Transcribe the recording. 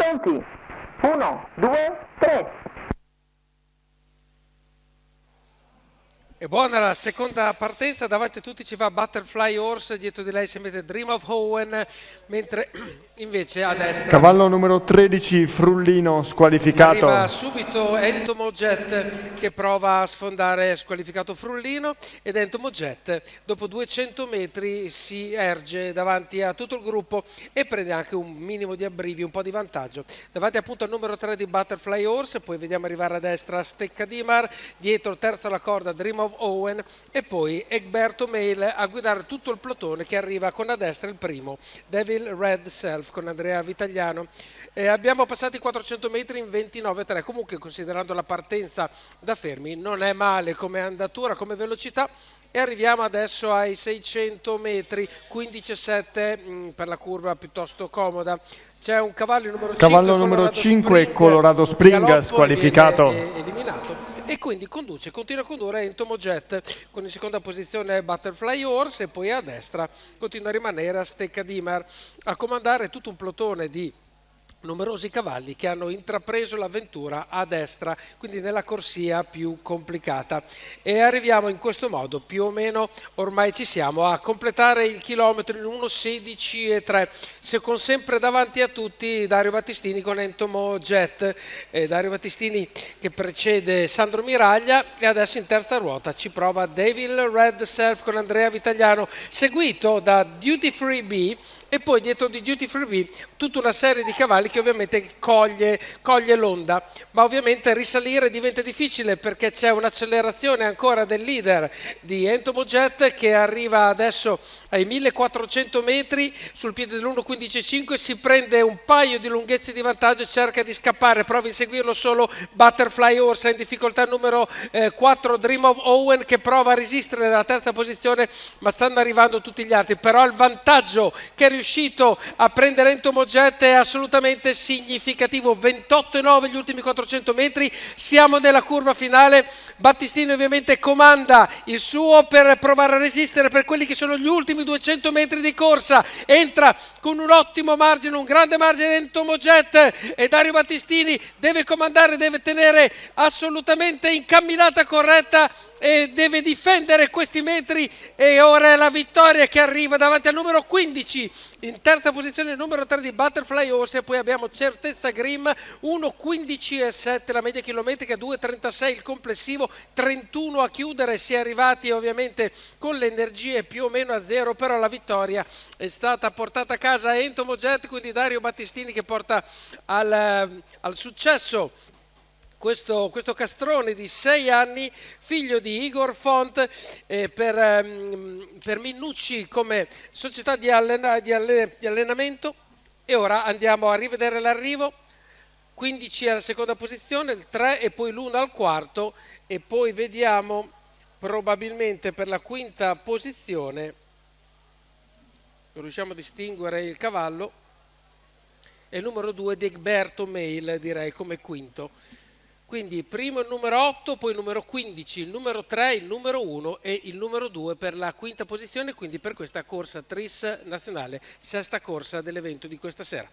Pronti? 1, 2, 3. È buona la seconda partenza, davanti a tutti ci va Butterfly Horse, dietro di lei si mette Dream of Owen, mentre invece a destra Cavallo numero 13, Frullino, squalificato. arriva subito Entomo Jet che prova a sfondare squalificato Frullino, ed Entomo Jet dopo 200 metri si erge davanti a tutto il gruppo e prende anche un minimo di abbrivio, un po' di vantaggio. Davanti appunto al numero 3 di Butterfly Horse, poi vediamo arrivare a destra Stecca Dimar, dietro terzo alla corda Dream of Owen e poi Egberto Mail a guidare tutto il plotone che arriva con a destra il primo Devil Red Self con Andrea Vitagliano. Abbiamo passato i 400 metri in 29,3, comunque considerando la partenza da fermi non è male come andatura, come velocità. E arriviamo adesso ai 600 metri, 15,7 per la curva piuttosto comoda. C'è un cavallo numero 5, Cavallo numero 5, Colorado Spring, squalificato. Viene eliminato e quindi continua a condurre Entomo Jet con in seconda posizione Butterfly Horse e poi a destra continua a rimanere a Stecca Dimar a comandare tutto un plotone di numerosi cavalli che hanno intrapreso l'avventura a destra, quindi nella corsia più complicata. E arriviamo in questo modo, più o meno ormai ci siamo, a completare il chilometro in 1:16,3, con sempre davanti a tutti Dario Battistini con Entomo Jet. Dario Battistini che precede Sandro Miraglia e adesso in terza ruota ci prova Devil Red Self con Andrea Vitagliano, seguito da Duty Free B, e poi dietro di Duty Free B tutta una serie di cavalli che ovviamente coglie l'onda, ma ovviamente risalire diventa difficile perché c'è un'accelerazione ancora del leader di Entomo Jet che arriva adesso ai 1400 metri sul piede dell'1:15,5, si prende un paio di lunghezze di vantaggio, cerca di scappare, prova a inseguirlo solo Butterfly Horse, in difficoltà numero 4 Dream of Owen che prova a resistere nella terza posizione, ma stanno arrivando tutti gli altri, però il vantaggio che è riuscito a prendere Entomo Jet è assolutamente significativo. 28,9 gli ultimi 400 metri, siamo nella curva finale. Battistini ovviamente comanda il suo per provare a resistere per quelli che sono gli ultimi 200 metri di corsa, entra con un ottimo margine, un grande margine Entomo Jet, e Dario Battistini deve comandare, deve tenere assolutamente in camminata corretta e deve difendere questi metri, e ora è la vittoria che arriva davanti al numero 15, in terza posizione il numero 3 di Butterfly Horse, e poi abbiamo Certezza Grimm 1:15,7 la media chilometrica, 2:36 il complessivo, 31 a chiudere, si è arrivati ovviamente con le energie più o meno a zero, però la vittoria è stata portata a casa a Entomo Jet, quindi Dario Battistini che porta al successo questo castrone di 6 anni, figlio di Igor Font, per Minnucci come società di allenamento. E ora andiamo a rivedere l'arrivo, 15 alla seconda posizione, il 3 e poi l'1 al quarto, e poi vediamo probabilmente per la quinta posizione, riusciamo a distinguere il cavallo, e il numero 2 di Egberto Mail direi come quinto. Quindi primo il numero 8, poi il numero 15, il numero 3, il numero 1 e il numero 2 per la quinta posizione, quindi per questa corsa Tris nazionale, sesta corsa dell'evento di questa sera.